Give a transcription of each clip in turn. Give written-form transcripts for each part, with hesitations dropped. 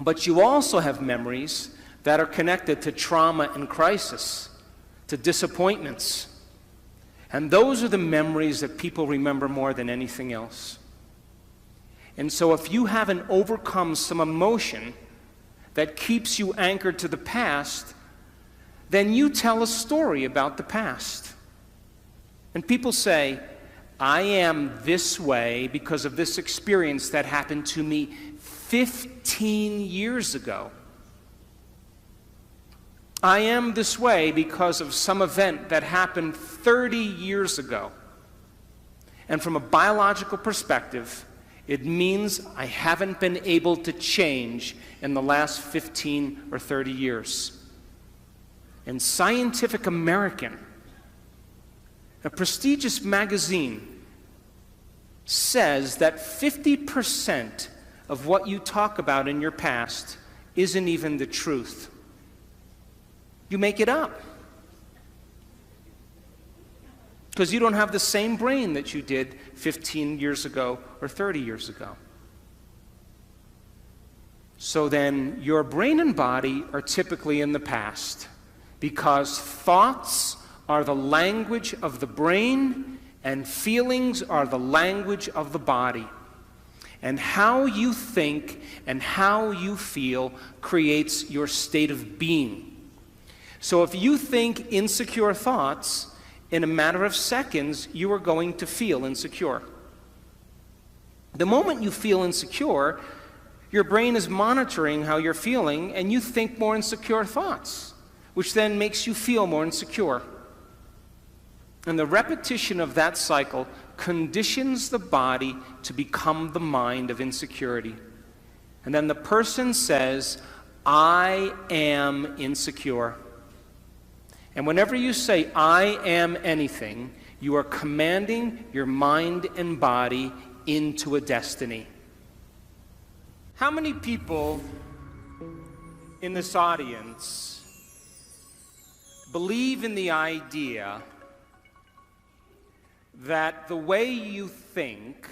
But you also have memories that are connected to trauma and crisis, to disappointments. And those are the memories that people remember more than anything else. And so if you haven't overcome some emotion that keeps you anchored to the past, then you tell a story about the past. And people say, I am this way because of this experience that happened to me 15 years ago. I am this way because of some event that happened 30 years ago. And from a biological perspective, it means I haven't been able to change in the last 15 or 30 years. And Scientific American, a prestigious magazine, says that 50% of what you talk about in your past isn't even the truth. You make it up. Because you don't have the same brain that you did 15 years ago or 30 years ago. So then your brain and body are typically in the past, because thoughts are the language of the brain and feelings are the language of the body. And how you think and how you feel creates your state of being. So if you think insecure thoughts, in a matter of seconds, you are going to feel insecure. The moment you feel insecure, your brain is monitoring how you're feeling, and you think more insecure thoughts, which then makes you feel more insecure. And the repetition of that cycle conditions the body to become the mind of insecurity. And then the person says, I am insecure. And whenever you say, I am anything, you are commanding your mind and body into a destiny. How many people in this audience believe in the idea that the way you think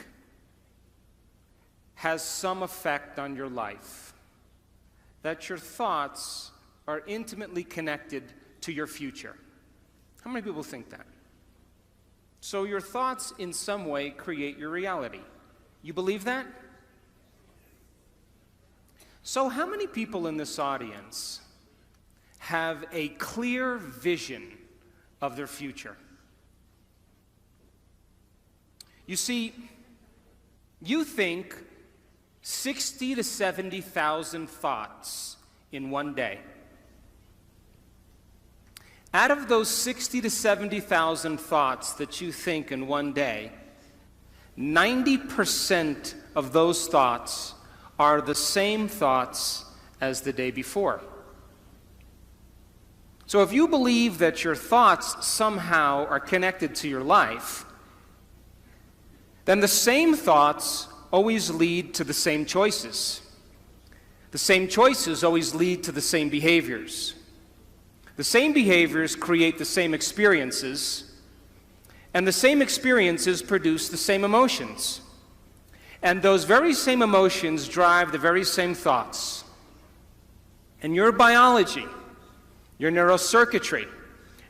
has some effect on your life? That your thoughts are intimately connected to your future? How many people think that? So your thoughts in some way create your reality. You believe that? So how many people in this audience have a clear vision of their future? You see, you think 60 to 70,000 thoughts in one day. Out of those 60 to 70,000 thoughts that you think in one day, 90% of those thoughts are the same thoughts as the day before. So if you believe that your thoughts somehow are connected to your life, then the same thoughts always lead to the same choices. The same choices always lead to the same behaviors. The same behaviors create the same experiences, and the same experiences produce the same emotions. And those very same emotions drive the very same thoughts. And your biology, your neurocircuitry,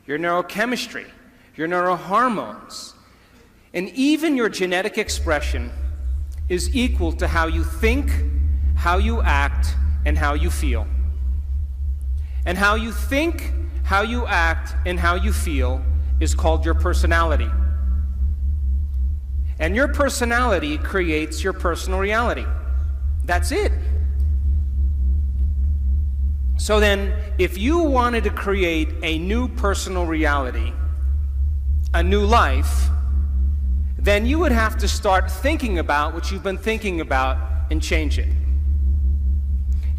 your neurochemistry, your neurohormones, and even your genetic expression is equal to how you think, how you act, and how you feel. And how you think, how you act, and how you feel is called your personality. And your personality creates your personal reality. That's it. So then, if you wanted to create a new personal reality, a new life, then you would have to start thinking about what you've been thinking about and change it.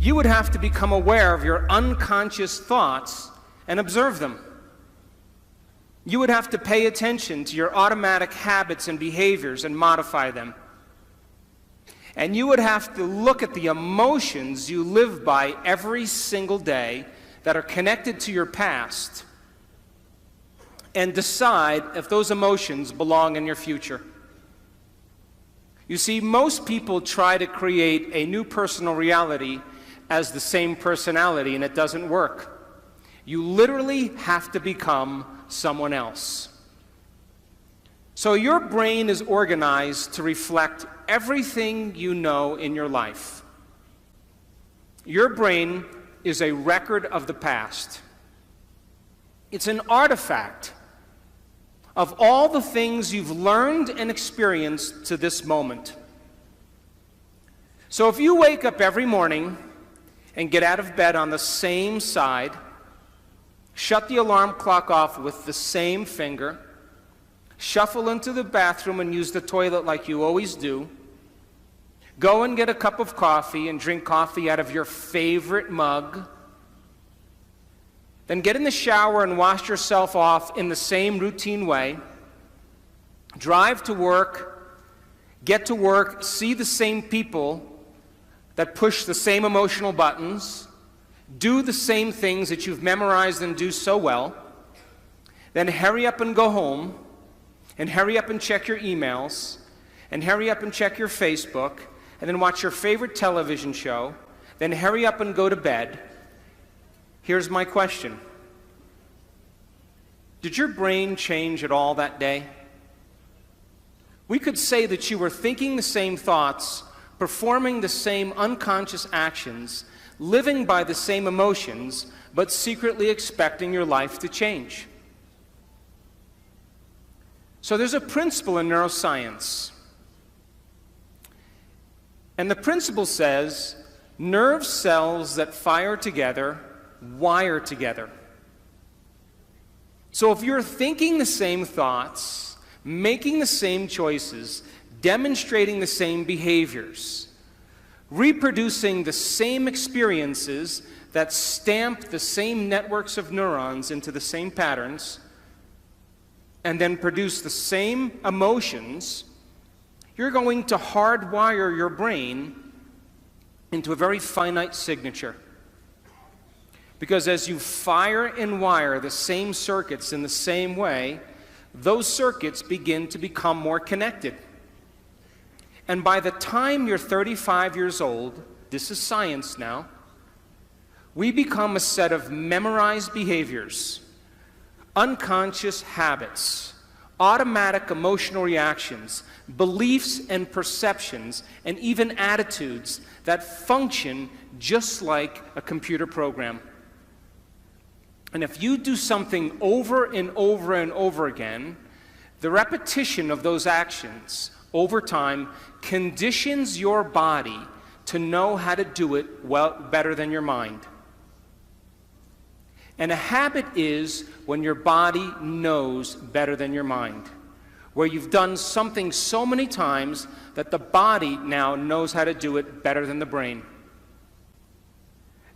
You would have to become aware of your unconscious thoughts and observe them. You would have to pay attention to your automatic habits and behaviors and modify them. And you would have to look at the emotions you live by every single day that are connected to your past and decide if those emotions belong in your future. You see, most people try to create a new personal reality as the same personality, and it doesn't work. You literally have to become someone else. So your brain is organized to reflect everything you know in your life. Your brain is a record of the past. It's an artifact of all the things you've learned and experienced to this moment. So if you wake up every morning and get out of bed on the same side, shut the alarm clock off with the same finger, shuffle into the bathroom and use the toilet like you always do, go and get a cup of coffee and drink coffee out of your favorite mug, then get in the shower and wash yourself off in the same routine way, drive to work, get to work, see the same people that push the same emotional buttons, do the same things that you've memorized and do so well, then hurry up and go home, and hurry up and check your emails, and hurry up and check your Facebook, and then watch your favorite television show, then hurry up and go to bed. Here's my question. Did your brain change at all that day? We could say that you were thinking the same thoughts, performing the same unconscious actions, living by the same emotions, but secretly expecting your life to change. So there's a principle in neuroscience. And the principle says, nerve cells that fire together wire together. So if you're thinking the same thoughts, making the same choices, demonstrating the same behaviors, reproducing the same experiences that stamp the same networks of neurons into the same patterns, and then produce the same emotions, you're going to hardwire your brain into a very finite signature. Because as you fire and wire the same circuits in the same way, those circuits begin to become more connected. And by the time you're 35 years old, this is science now, we become a set of memorized behaviors, unconscious habits, automatic emotional reactions, beliefs and perceptions, and even attitudes that function just like a computer program. And if you do something over and over and over again, the repetition of those actions over time conditions your body to know how to do it well, better than your mind. And a habit is when your body knows better than your mind, where you've done something so many times that the body now knows how to do it better than the brain.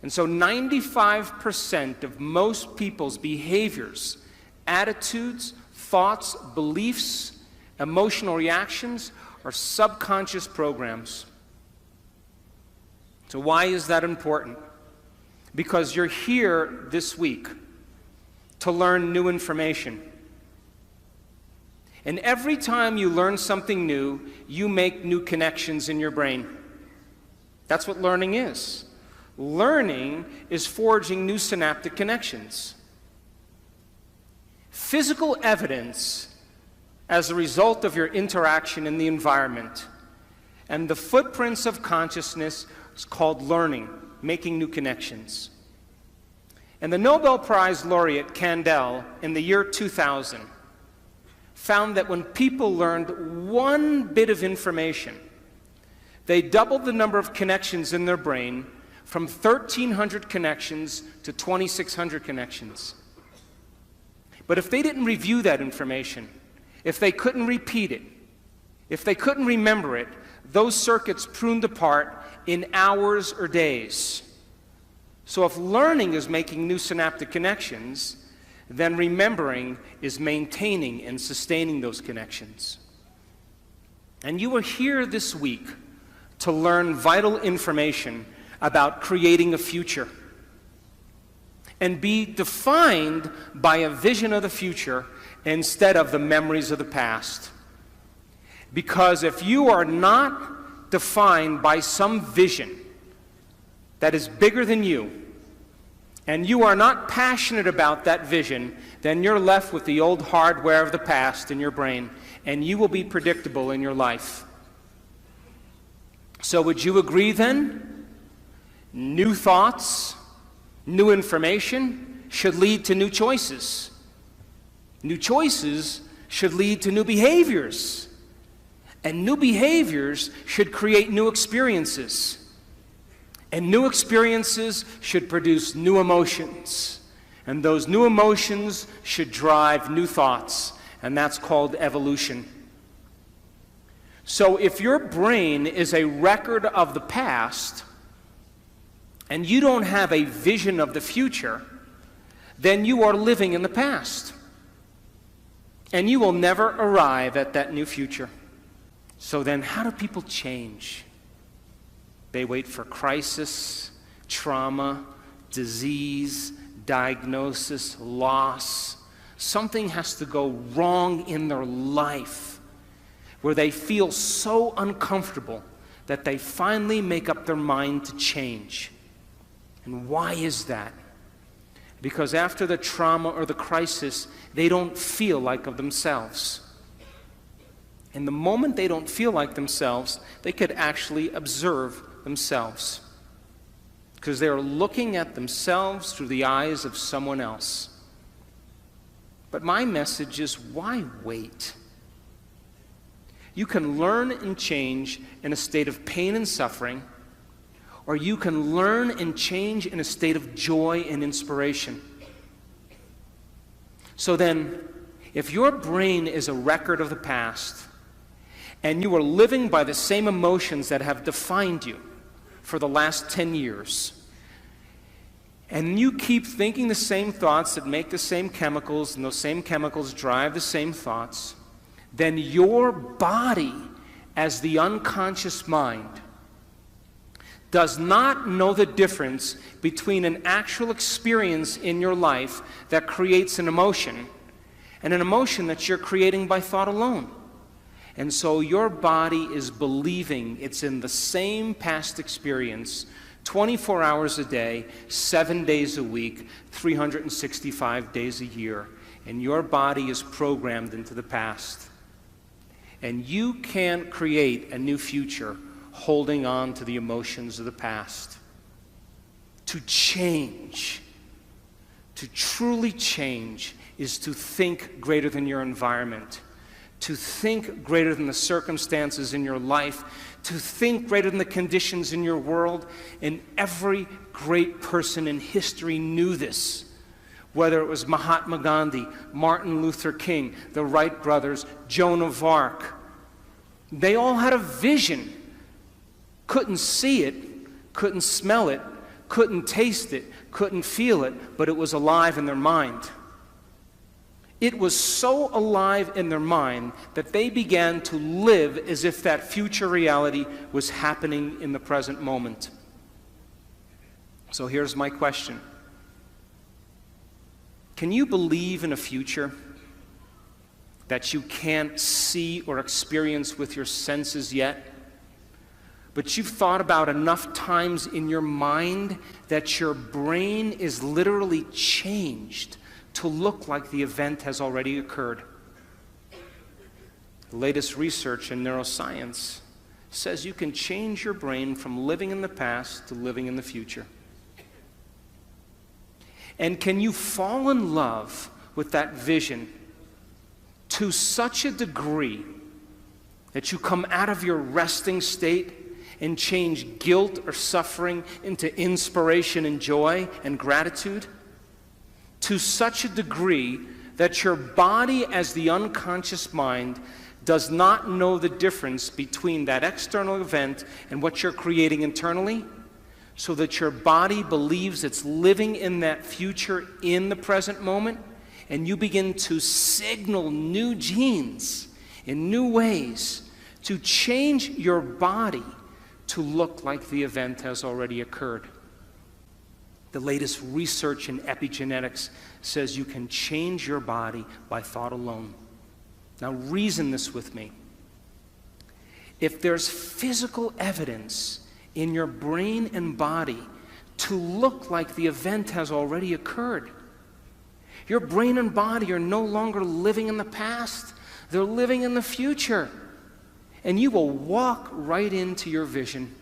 And so 95% of most people's behaviors, attitudes, thoughts, beliefs, emotional reactions are subconscious programs. So why is that important? Because you're here this week to learn new information. And every time you learn something new, you make new connections in your brain. That's what learning is. Learning is forging new synaptic connections. Physical evidence as a result of your interaction in the environment and the footprints of consciousness is called learning, making new connections. And the Nobel Prize laureate Kandel in the year 2000 found that when people learned one bit of information, they doubled the number of connections in their brain from 1,300 connections to 2,600 connections. But if they didn't review that information, if they couldn't repeat it, if they couldn't remember it, those circuits pruned apart in hours or days. So if learning is making new synaptic connections, then remembering is maintaining and sustaining those connections. And you are here this week to learn vital information about creating a future and be defined by a vision of the future instead of the memories of the past. Because if you are not defined by some vision, that is bigger than you, and you are not passionate about that vision, then you're left with the old hardware of the past in your brain, and you will be predictable in your life. So would you agree then? New thoughts, new information should lead to new choices. New choices should lead to new behaviors. And new behaviors should create new experiences. And new experiences should produce new emotions. And those new emotions should drive new thoughts. And that's called evolution. So if your brain is a record of the past, and you don't have a vision of the future, then you are living in the past. And you will never arrive at that new future. So then how do people change? They wait for crisis, trauma, disease, diagnosis, loss. Something has to go wrong in their life where they feel so uncomfortable that they finally make up their mind to change. And why is that? Because after the trauma or the crisis, they don't feel like of themselves. And the moment they don't feel like themselves, they could actually observe themselves. Because they're looking at themselves through the eyes of someone else. But my message is, why wait? You can learn and change in a state of pain and suffering, or you can learn and change in a state of joy and inspiration. So then, if your brain is a record of the past, and you are living by the same emotions that have defined you for the last 10 years, and you keep thinking the same thoughts that make the same chemicals, and those same chemicals drive the same thoughts, then your body, as the unconscious mind, does not know the difference between an actual experience in your life that creates an emotion and an emotion that you're creating by thought alone. And so your body is believing it's in the same past experience 24 hours a day, 7 days a week, 365 days a year. And your body is programmed into the past. And you can't create a new future holding on to the emotions of the past. To change, to truly change, is to think greater than your environment, to think greater than the circumstances in your life, to think greater than the conditions in your world. And every great person in history knew this. Whether it was Mahatma Gandhi, Martin Luther King, the Wright brothers, Joan of Arc, they all had a vision. Couldn't see it, couldn't smell it, couldn't taste it, couldn't feel it, but it was alive in their mind. It was so alive in their mind that they began to live as if that future reality was happening in the present moment. So here's my question. Can you believe in a future that you can't see or experience with your senses yet, but you've thought about enough times in your mind that your brain is literally changed to look like the event has already occurred? The latest research in neuroscience says you can change your brain from living in the past to living in the future. And can you fall in love with that vision to such a degree that you come out of your resting state and change guilt or suffering into inspiration and joy and gratitude? To such a degree that your body, as the unconscious mind, does not know the difference between that external event and what you're creating internally, so that your body believes it's living in that future in the present moment, and you begin to signal new genes in new ways to change your body to look like the event has already occurred. The latest research in epigenetics says you can change your body by thought alone. Now reason this with me. If there's physical evidence in your brain and body to look like the event has already occurred. Your brain and body are no longer living in the past. They're living in the future. And you will walk right into your vision.